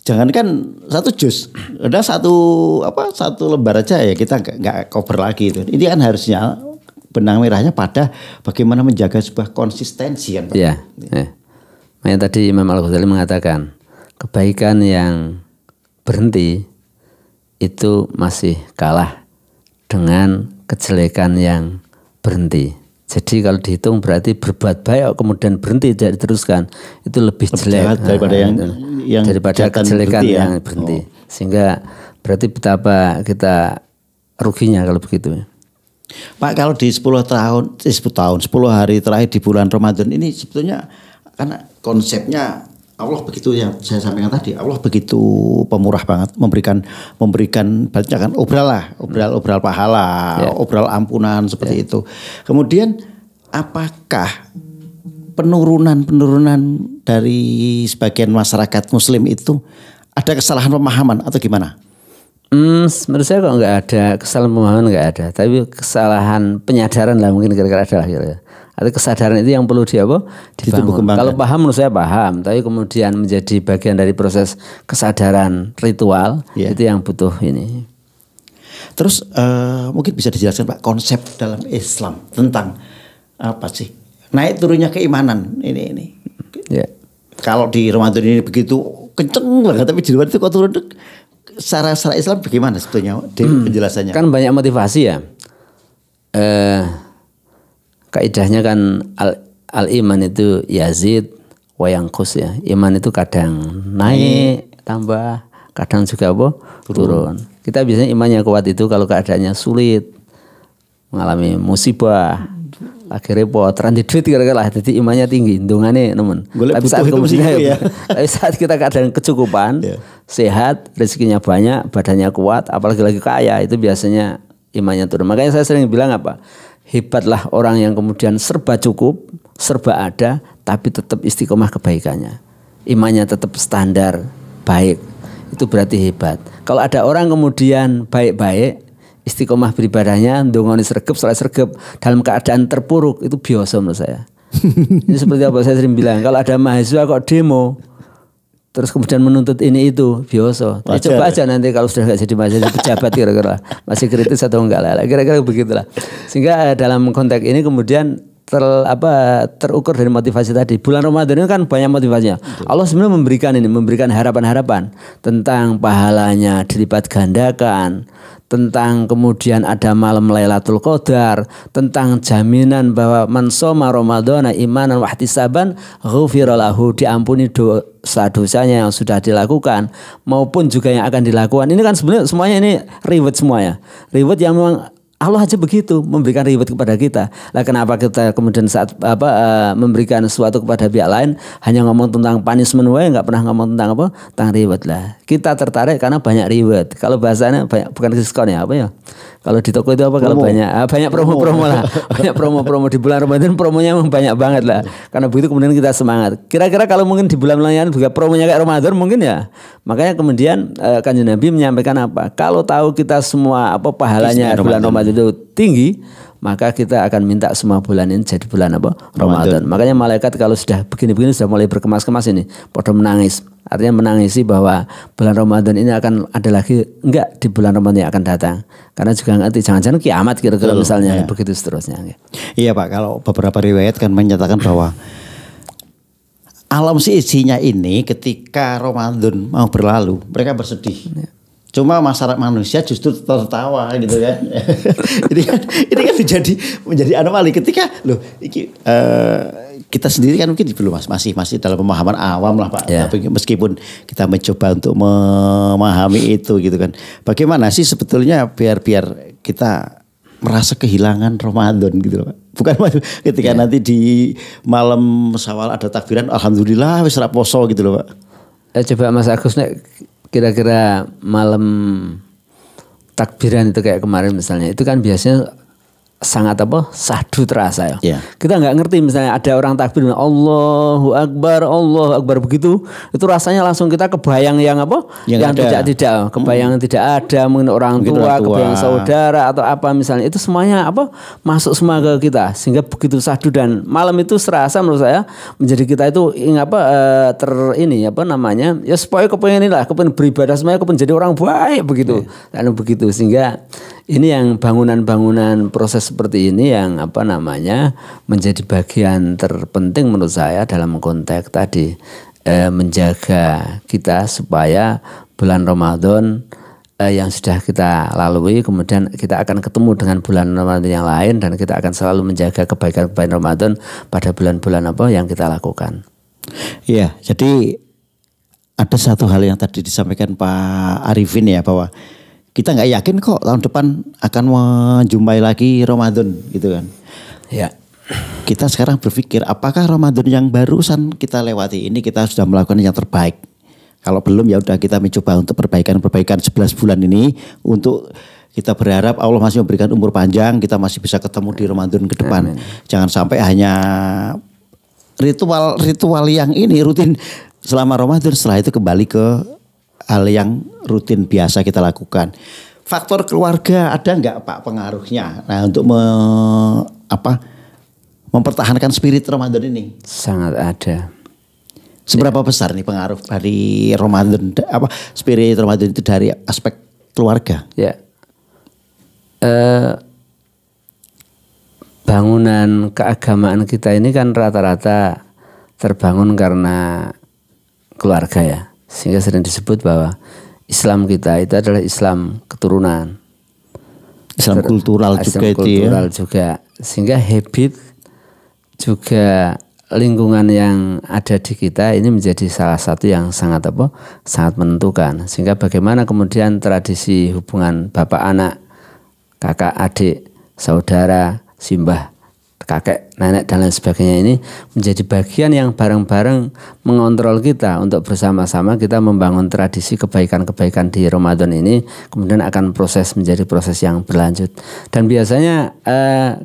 jangankan 1 juz, udah satu lembar aja ya kita nggak cover lagi itu. Ini kan harusnya benang merahnya pada bagaimana menjaga sebuah konsistensi kan Pak. Iya. Makanya tadi Imam Al-Ghazali mengatakan kebaikan yang berhenti itu masih kalah dengan kejelekan yang berhenti. Jadi kalau dihitung berarti berbuat baik kemudian berhenti tidak diteruskan, itu lebih jelek daripada yang daripada kejelekan yang berhenti. Sehingga berarti betapa kita ruginya kalau begitu. Pak, kalau di 10 hari terakhir di bulan Ramadan ini sebetulnya karena konsepnya Allah begitu yang saya sampaikan tadi, Allah begitu pemurah banget, memberikan banyak kan obral pahala, obral ampunan seperti itu. Kemudian apakah penurunan dari sebagian masyarakat Muslim itu ada kesalahan pemahaman atau gimana? Menurut saya kok nggak ada kesalahan pemahaman, nggak ada, tapi kesalahan penyadaran lah mungkin kira-kira ada lah kira-kira. Atau kesadaran itu yang perlu dibangun. Kalau paham menurut saya paham, tapi kemudian menjadi bagian dari proses kesadaran ritual, itu yang butuh ini. Terus mungkin bisa dijelaskan Pak konsep dalam Islam tentang apa sih naik turunnya keimanan ini. Kalau di Ramadan ini begitu kenceng banget, tapi di luar itu kok turun secara Islam bagaimana sebetulnya penjelasannya? Kan banyak motivasi ya. Kaidahnya kan al iman itu yazid wa yanqus ya. Iman itu kadang naik, tambah, kadang juga apa? Turun. Kita biasanya imannya kuat itu kalau keadaannya sulit, mengalami musibah, lagi repot, ranti duit kira-kira lah, jadi imannya tinggi, ndongane nemen. Tapi saat tapi saat kita keadaan kecukupan, sehat, rezekinya banyak, badannya kuat, apalagi lagi kaya, itu biasanya imannya turun. Makanya saya sering bilang apa? Hebatlah orang yang kemudian serba cukup, serba ada, tapi tetap istiqomah kebaikannya. Imannya tetap standar, baik. Itu berarti hebat. Kalau ada orang kemudian baik-baik, istiqomah beribadahnya, ndongone sregep, salat sregep dalam keadaan terpuruk, itu biasa menurut saya. Ini seperti apa saya sering bilang, kalau ada mahasiswa kok demo terus kemudian menuntut ini itu biasa. Coba aja nanti kalau sudah nggak jadi mahasiswa pejabat kira-kira masih kritis atau enggak lah, kira-kira begitulah. Sehingga dalam konteks ini kemudian terukur dari motivasi tadi. Bulan Ramadan ini kan banyak motivasinya. Allah sebenarnya memberikan harapan-harapan tentang pahalanya dilipat gandakan, tentang kemudian ada malam Lailatul Qadar, tentang jaminan bahwa man shoma Ramadhana imanan wa ihtisaban ghufira lahu, diampuni dosa-dosanya yang sudah dilakukan maupun juga yang akan dilakukan. Ini kan sebenarnya semuanya ini reward semuanya. Reward yang memang Allah aja begitu memberikan reward kepada kita. Lah kenapa kita kemudian saat memberikan sesuatu kepada pihak lain hanya ngomong tentang punishment wae, enggak pernah ngomong tentang apa? Tentang reward lah. Kita tertarik karena banyak reward. Kalau bahasanya banyak, bukan diskon ya, apa ya? Kalau di toko itu apa? Kalau banyak promo-promo lah. Banyak promo-promo di bulan Ramadan, promonya memang banyak banget lah. Karena begitu kemudian kita semangat. Kira-kira kalau mungkin di bulan lain juga promonya kayak Ramadan mungkin ya. Makanya kemudian Kanjeng Nabi menyampaikan apa? Kalau tahu kita semua apa pahalanya bulan Ramadan itu tinggi, maka kita akan minta semua bulan ini jadi bulan apa? Ramadan. Makanya malaikat kalau sudah begini-begini sudah mulai berkemas-kemas ini, pada menangis. Artinya menangisi bahwa bulan Ramadan ini akan ada lagi enggak di bulan Ramadan yang akan datang. Karena juga nanti jangan-jangan kiamat kira-kira misalnya begitu seterusnya. Iya Pak, kalau beberapa riwayat kan menyatakan bahwa alam isinya ini ketika Ramadan mau berlalu, mereka bersedih. Cuma masyarakat manusia justru tertawa gitu kan. ini kan menjadi anomali ketika kita sendiri kan mungkin belum masih dalam pemahaman awam lah Pak. Tapi meskipun kita mencoba untuk memahami itu gitu kan. Bagaimana sih sebetulnya biar kita merasa kehilangan Ramadan gitu loh Pak. Bukan ketika nanti di malam Syawal ada takbiran, alhamdulillah wis ra poso gitu loh Pak. Coba Mas Agus nek kira-kira malam takbiran itu kayak kemarin misalnya, itu kan biasanya sangat sahdu terasa ya. Kita nggak ngerti misalnya ada orang takbir Allahu Akbar begitu, itu rasanya langsung kita kebayang yang tidak kebayang tidak ada, mungkin orang tua, kebayang saudara atau apa misalnya, itu semuanya masuk semua ke kita, sehingga begitu sahdu dan malam itu serasa menurut saya menjadi kita itu ya supaya kepengen beribadah semuanya, kepengen jadi orang baik begitu dan begitu, sehingga ini yang bangunan-bangunan proses seperti ini yang menjadi bagian terpenting menurut saya dalam konteks tadi menjaga kita supaya bulan Ramadan yang sudah kita lalui kemudian kita akan ketemu dengan bulan Ramadan yang lain, dan kita akan selalu menjaga kebaikan-kebaikan Ramadan pada bulan-bulan yang kita lakukan. Iya, jadi ada satu hal yang tadi disampaikan Pak Arifin ya, bahwa kita nggak yakin kok tahun depan akan menjumpai lagi Ramadan gitu kan. Ya. Kita sekarang berpikir apakah Ramadan yang barusan kita lewati ini kita sudah melakukan yang terbaik. Kalau belum ya udah kita mencoba untuk perbaikan 11 bulan ini, untuk kita berharap Allah masih memberikan umur panjang, kita masih bisa ketemu di Ramadan ke depan. Amin. Jangan sampai hanya ritual yang ini rutin selama Ramadan, setelah itu kembali ke hal yang rutin biasa kita lakukan. Faktor keluarga ada nggak Pak pengaruhnya? Nah untuk mempertahankan spirit Ramadan ini? Sangat ada. Seberapa besar nih pengaruh dari Ramadan, spirit Ramadan itu dari aspek keluarga? Ya. Bangunan keagamaan kita ini kan rata-rata terbangun karena keluarga ya. Sehingga sering disebut bahwa Islam kita itu adalah Islam keturunan. Islam kultural Islam juga itu kultural ya. juga. Sehingga habit juga lingkungan yang ada di kita ini menjadi salah satu yang sangat sangat menentukan. Sehingga bagaimana kemudian tradisi hubungan bapak anak, kakak adik, saudara, simbah, kakek, nenek dan lain sebagainya ini menjadi bagian yang bareng-bareng mengontrol kita untuk bersama-sama kita membangun tradisi kebaikan-kebaikan di Ramadan ini, kemudian akan menjadi proses yang berlanjut. Dan biasanya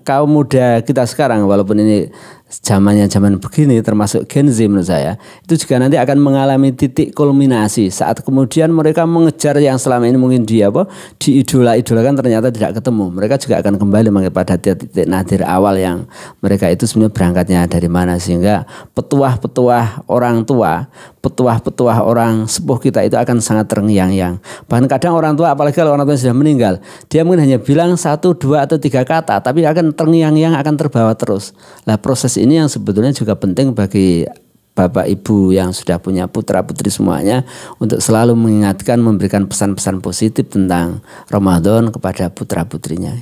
kaum muda kita sekarang, walaupun ini zaman begini, termasuk Gen Z menurut saya, itu juga nanti akan mengalami titik kulminasi saat kemudian mereka mengejar yang selama ini mungkin diidola-idolakan ternyata tidak ketemu. Mereka juga akan kembali pada titik nadir awal yang mereka itu sebenarnya berangkatnya dari mana, sehingga petuah-petuah orang tua, petuah-petuah orang sepuh kita itu akan sangat terngiang-ngiang. Bahkan kadang orang tua, apalagi kalau orang tua sudah meninggal, dia mungkin hanya bilang 1, 2 atau 3 kata, tapi akan terngiang-ngiang, akan terbawa terus. Nah, proses ini yang sebetulnya juga penting bagi bapak ibu yang sudah punya putra putri semuanya untuk selalu mengingatkan, memberikan pesan-pesan positif tentang Ramadan kepada putra putrinya.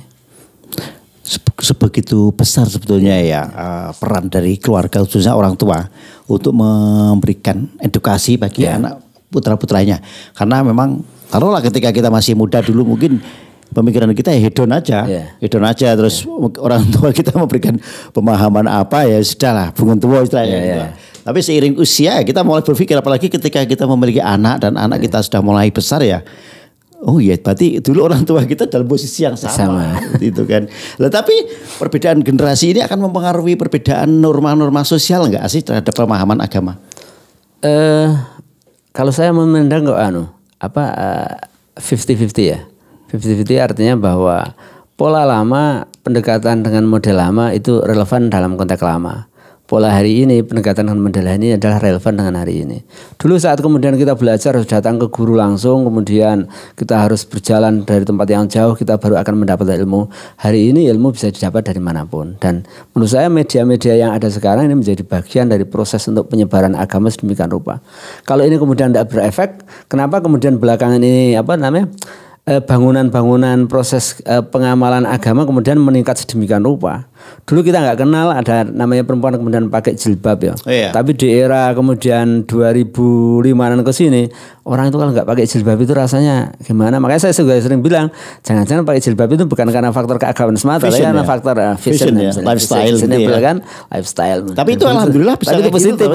Sebegitu besar sebetulnya ya peran dari keluarga, khususnya orang tua, untuk memberikan edukasi bagi anak putra putranya. Karena memang taruhlah ketika kita masih muda dulu mungkin pemikiran kita ya hedon aja, terus orang tua kita memberikan pemahaman apa ya sudahlah, bunga tua istilahnya. Gitu. Tapi seiring usia kita mulai berpikir, apalagi ketika kita memiliki anak dan anak kita sudah mulai besar ya. Oh iya, berarti dulu orang tua kita dalam posisi yang sama. Gitu kan. Nah, tapi perbedaan generasi ini akan mempengaruhi perbedaan norma-norma sosial enggak sih terhadap pemahaman agama? Kalau saya memandang kok 50-50 ya. 50-50 artinya bahwa pola lama, pendekatan dengan model lama itu relevan dalam konteks lama. Pola hari ini, pendekatan dengan model ini adalah relevan dengan hari ini. Dulu saat kemudian kita belajar harus datang ke guru langsung, kemudian kita harus berjalan dari tempat yang jauh, kita baru akan mendapat ilmu. Hari ini ilmu bisa didapat dari manapun. Dan menurut saya media-media yang ada sekarang ini menjadi bagian dari proses untuk penyebaran agama sedemikian rupa. Kalau ini kemudian tidak berefek, kenapa kemudian belakangan ini bangunan-bangunan proses pengamalan agama kemudian meningkat sedemikian rupa. Dulu kita nggak kenal ada namanya perempuan kemudian pakai jilbab ya. Tapi di era kemudian 2005-an ke sini, orang itu kalau nggak pakai jilbab itu rasanya gimana? Makanya saya juga sering bilang, jangan-jangan pakai jilbab itu bukan karena faktor keagamaan semata, tapi karena faktor fashion ya, lifestyle kan, lifestyle. Tapi itu alhamdulillah bisa itu positif, itu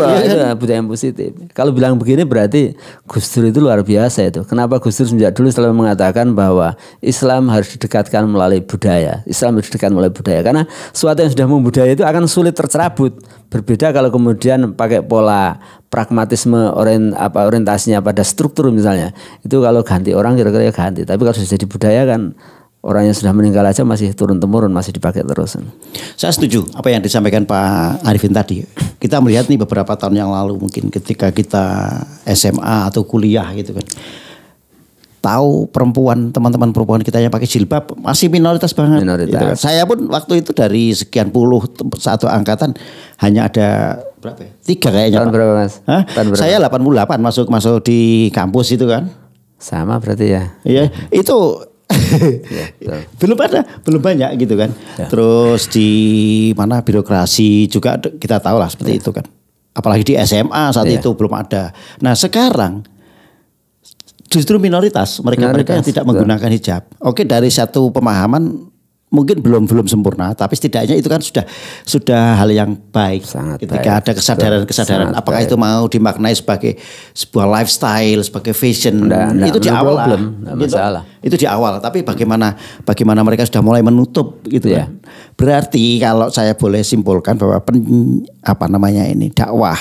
budaya yang positif. Kalau bilang begini berarti Gus Dur itu luar biasa itu. Kenapa Gus Dur sejak dulu selalu mengatakan bahwa Islam harus didekatkan melalui budaya. Islam harus didekatkan melalui budaya karena sesuatu yang sudah membudaya itu akan sulit tercerabut. Berbeda kalau kemudian pakai pola pragmatisme orientasinya pada struktur misalnya. Itu kalau ganti orang kira-kira ya ganti. Tapi kalau sudah jadi budaya kan orang yang sudah meninggal aja masih turun-temurun, masih dipakai terus. Saya setuju apa yang disampaikan Pak Arifin tadi. Kita melihat nih beberapa tahun yang lalu mungkin ketika kita SMA atau kuliah gitu kan. Tahu teman-teman perempuan kita yang pakai jilbab masih minoritas banget. Gitu kan. Saya pun waktu itu dari sekian puluh satu angkatan hanya ada berapa ya? 3 kayaknya. Tahun berapa Mas? Tahun berapa? Saya 88 masuk di kampus itu kan. Sama berarti ya. Iya, itu belum banyak gitu kan. Terus di mana birokrasi juga kita tahu lah seperti itu kan. Apalagi di SMA saat itu belum ada. Nah sekarang justru minoritas mereka yang tidak menggunakan hijab. Oke, dari satu pemahaman mungkin belum sempurna, tapi setidaknya itu kan sudah hal yang baik. Sangat ketika baik. Ada kesadaran apakah baik. Itu mau dimaknai sebagai sebuah lifestyle, sebagai fashion. Itu di awal lah. Masalah. Itu di awal, tapi bagaimana mereka sudah mulai menutup gitu kan. Berarti kalau saya boleh simpulkan bahwa dakwah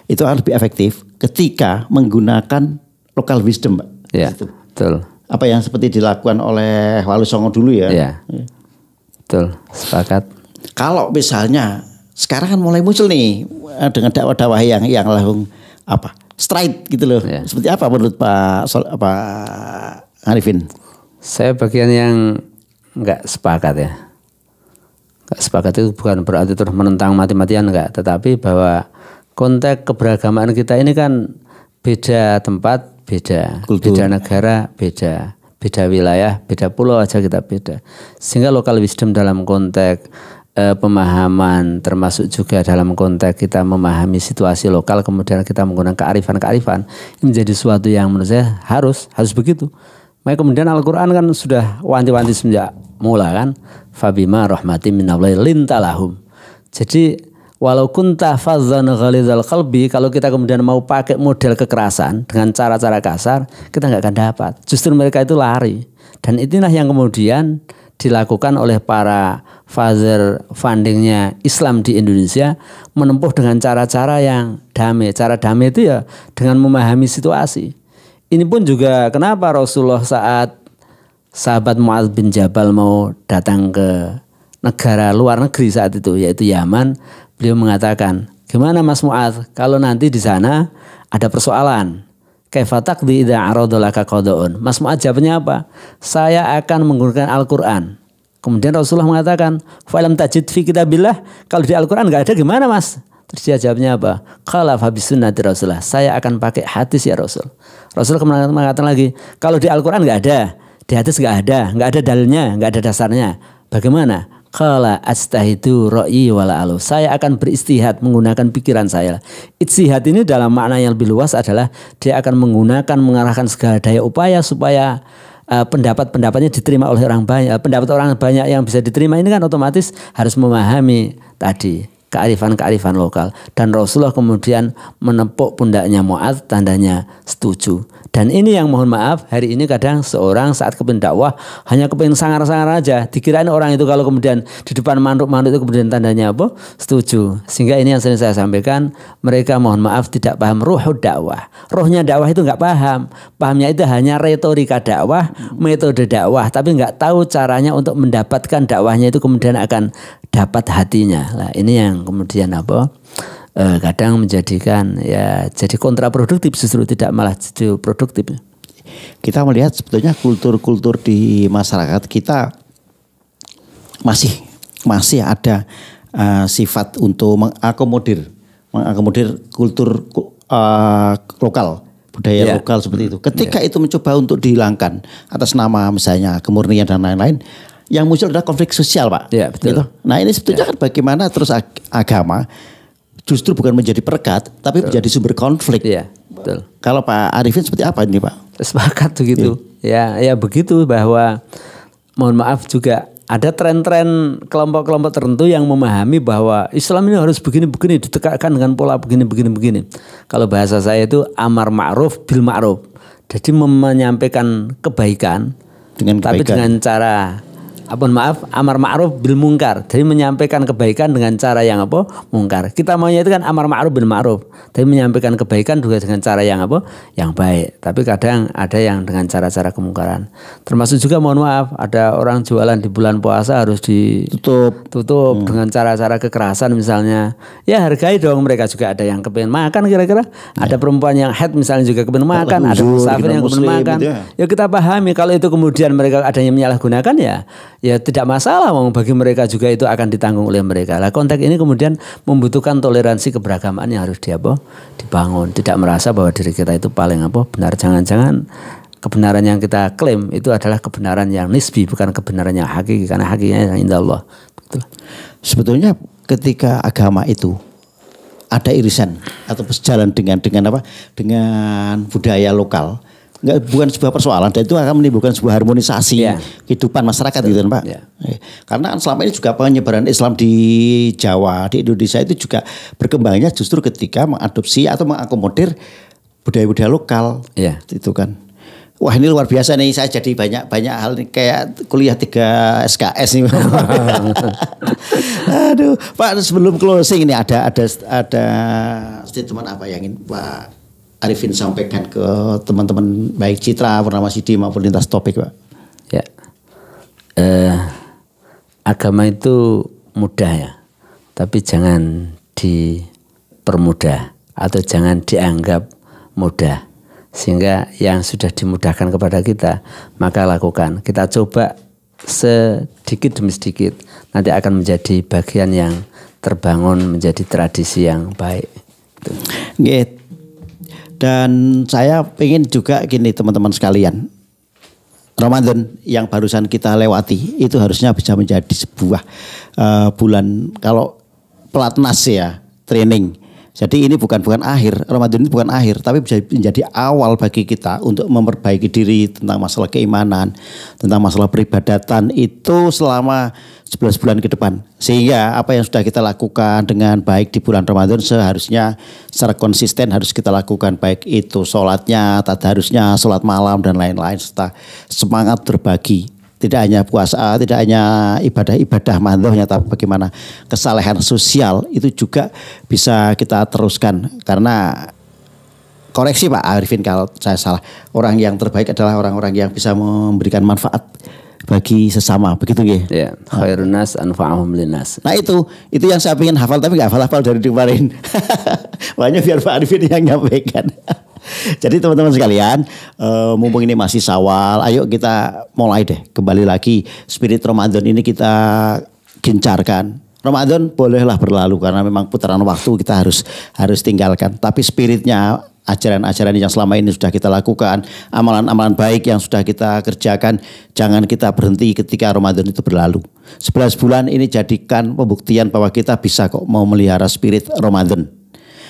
itu akan lebih efektif ketika menggunakan local wisdom, Pak. Ya, betul. Apa yang seperti dilakukan oleh Wali Songo dulu ya. Ya. Betul, sepakat. Kalau misalnya sekarang kan mulai muncul nih dengan dakwah-dakwah yang langsung straight gitu loh. Ya. Seperti apa menurut Pak Arifin? Saya bagian yang enggak sepakat ya. Enggak sepakat itu bukan berarti terus menentang mati-matian enggak, tetapi bahwa konteks keberagamaan kita ini kan Beda tempat, beda. Kultur. Beda negara, beda. Beda wilayah, beda pulau aja kita beda. Sehingga local wisdom dalam konteks pemahaman, termasuk juga dalam konteks kita memahami situasi lokal, kemudian kita menggunakan kearifan-kearifan, ini menjadi sesuatu yang menurut saya harus begitu. Maka kemudian Al-Quran kan sudah wanti-wanti sejak mula kan, fabima rahmatin minallahi lintalahum. Jadi walau kunta fadzan ghalizal qalbi, kalau kita kemudian mau pakai model kekerasan dengan cara-cara kasar, kita nggak akan dapat. Justru mereka itu lari. Dan inilah yang kemudian dilakukan oleh para father fundingnya Islam di Indonesia, menempuh dengan cara-cara yang damai. Cara damai itu ya dengan memahami situasi. Ini pun juga kenapa Rasulullah saat sahabat Mu'adz bin Jabal mau datang ke negara luar negeri saat itu, yaitu Yaman, beliau mengatakan, gimana Mas Mu'adz kalau nanti di sana ada persoalan? Kaifa taqdi idza aradalaka qada'un. Mas Mu'adz jawabnya apa? Saya akan menggunakan Al-Quran. Kemudian Rasulullah mengatakan, falam tajid fi kitabillah, kalau di Al-Quran enggak ada gimana Mas? Terus dia jawabnya apa? Qala fa bisunnati Rasulullah, saya akan pakai hadis ya Rasul. Rasul kemudian mengatakan lagi, kalau di Al-Quran enggak ada, di hadis enggak ada dalilnya, enggak ada dasarnya. Bagaimana? Qala astahidu ra'yi wala alu. Saya akan beristihad menggunakan pikiran saya. Ijtihad ini dalam makna yang lebih luas adalah dia akan mengarahkan segala daya upaya supaya pendapat-pendapatnya diterima oleh orang banyak. Pendapat orang banyak yang bisa diterima ini kan otomatis harus memahami tadi kearifan-kearifan lokal. Dan Rasulullah kemudian menepuk pundaknya Mu'adz, tandanya setuju. Dan ini yang mohon maaf hari ini kadang seorang saat kepingin dakwah hanya kepingin sangar-sangar aja. Dikirain orang itu kalau kemudian di depan manuk-manuk itu kemudian tandanya apa? Setuju. Sehingga ini yang sering saya sampaikan, mereka mohon maaf tidak paham ruhud dakwah. Rohnya dakwah itu nggak paham. Pahamnya itu hanya retorika dakwah, metode dakwah, tapi nggak tahu caranya untuk mendapatkan dakwahnya itu kemudian akan dapat hatinya. Nah, ini yang kemudian apa? Kadang menjadikan ya jadi kontraproduktif, justru tidak malah jadi produktif. Kita melihat sebetulnya kultur-kultur di masyarakat kita masih ada sifat untuk mengakomodir kultur lokal, budaya lokal seperti itu. Ketika itu mencoba untuk dihilangkan atas nama misalnya kemurnian dan lain-lain, yang muncul adalah konflik sosial, Pak. Ya, betul. Gitu. Nah ini sebetulnya kan bagaimana terus agama justru bukan menjadi perekat, tapi menjadi sumber konflik. Iya, betul. Kalau Pak Arifin seperti apa ini, Pak? Sepakat begitu. Ya begitu, bahwa mohon maaf juga ada tren-tren kelompok-kelompok tertentu yang memahami bahwa Islam ini harus begini-begini, ditegakkan dengan pola begini-begini. Kalau bahasa saya itu amar ma'ruf bil ma'ruf. Jadi menyampaikan kebaikan tapi dengan cara amar ma'ruf bil mungkar. Jadi menyampaikan kebaikan dengan cara yang apa? Mungkar. Kita maunya itu kan amar ma'ruf bil ma'ruf. Tapi menyampaikan kebaikan juga dengan cara yang apa? Yang baik. Tapi kadang ada yang dengan cara-cara kemungkaran. Termasuk juga mohon maaf, ada orang jualan di bulan puasa harus ditutup dengan cara-cara kekerasan misalnya. Ya hargai dong, mereka juga ada yang kepengen makan kira-kira. Ada perempuan yang haid misalnya juga kepengen makan, ada musafir yang kepengen makan. Ya kita pahami kalau itu kemudian mereka ada yang menyalahgunakan ya tidak masalah, bagi mereka juga itu akan ditanggung oleh mereka. Lah konteks ini kemudian membutuhkan toleransi keberagaman yang harus dibangun. Tidak merasa bahwa diri kita itu paling benar. Jangan-jangan kebenaran yang kita klaim itu adalah kebenaran yang nisbi, bukan kebenaran yang hakiki, karena hakikinya yang indah Allah. Betul. Sebetulnya ketika agama itu ada irisan atau sejalan dengan budaya lokal, bukan sebuah persoalan, dan itu akan menimbulkan sebuah harmonisasi kehidupan masyarakat gitu kan Pak. Karena selama ini juga penyebaran Islam di Jawa, di Indonesia itu juga berkembangnya justru ketika mengadopsi atau mengakomodir budaya-budaya lokal. Itu kan. Wah ini luar biasa nih, saya jadi banyak hal nih, kayak kuliah 3 SKS nih. Aduh, Pak, sebelum closing ini ada statement apa yang ingin Pak Arifin sampaikan ke teman-teman baik Citra, Purnama Sidi maupun Lintas Topik, Pak? Ya, agama itu mudah ya, tapi jangan dipermudah atau jangan dianggap mudah, sehingga yang sudah dimudahkan kepada kita maka lakukan. Kita coba sedikit demi sedikit, nanti akan menjadi bagian yang terbangun menjadi tradisi yang baik. Gitu. Dan saya pengen juga gini teman-teman sekalian. Ramadan yang barusan kita lewati itu harusnya bisa menjadi sebuah bulan kalau pelatnas ya, training. Jadi ini bukan akhir, Ramadan ini bukan akhir, tapi bisa menjadi awal bagi kita untuk memperbaiki diri tentang masalah keimanan, tentang masalah peribadatan itu selama 11 bulan ke depan. Sehingga apa yang sudah kita lakukan dengan baik di bulan Ramadan seharusnya secara konsisten harus kita lakukan, baik itu sholatnya, tadarusnya, sholat malam dan lain-lain, serta semangat berbagi. Tidak hanya puasa, tidak hanya ibadah-ibadah mandohnya, tapi bagaimana kesalehan sosial itu juga bisa kita teruskan. Karena koreksi Pak Arifin kalau saya salah, orang yang terbaik adalah orang-orang yang bisa memberikan manfaat bagi sesama, begitu ya? Ya, khairun nas anfa'uhum linnas. Nah itu yang saya pengen hafal tapi nggak hafal dari kemarin. Makanya biar Pak Arifin yang nyampaikan. Jadi teman-teman sekalian, mumpung ini masih Syawal, ayo kita mulai deh kembali lagi spirit Ramadan ini kita gencarkan. Ramadan bolehlah berlalu karena memang putaran waktu kita harus tinggalkan. Tapi spiritnya, ajaran-ajaran yang selama ini sudah kita lakukan, amalan-amalan baik yang sudah kita kerjakan, jangan kita berhenti ketika Ramadan itu berlalu. 11 bulan ini jadikan pembuktian bahwa kita bisa kok mau melihara spirit Ramadan.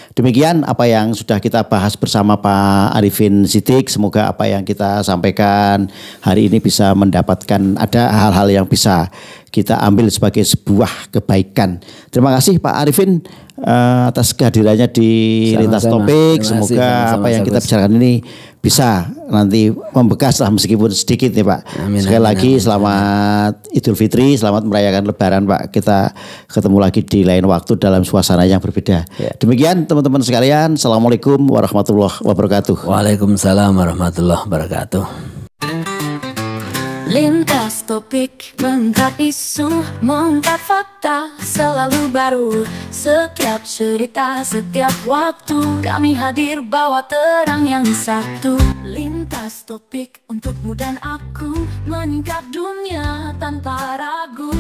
Demikian apa yang sudah kita bahas bersama Pak Arifin Siddiq. Semoga apa yang kita sampaikan hari ini bisa mendapatkan ada hal-hal yang bisa kita ambil sebagai sebuah kebaikan. Terima kasih Pak Arifin atas kehadirannya di Lintas Topik. Semoga apa yang kita bicarakan ini bisa nanti membekas lah meskipun sedikit ya Pak. Amin, Sekali lagi amin. Selamat Idul Fitri, selamat merayakan Lebaran Pak. Kita ketemu lagi di lain waktu dalam suasana yang berbeda. Ya. Demikian teman-teman sekalian. Assalamualaikum warahmatullahi wabarakatuh. Waalaikumsalam warahmatullahi wabarakatuh. Lintas topik, mengangkat isu, mengangkat fakta, selalu baru. Setiap cerita, setiap waktu, kami hadir bawa terang yang satu. Lintas topik untukmu dan aku, meningkat dunia tanpa ragu.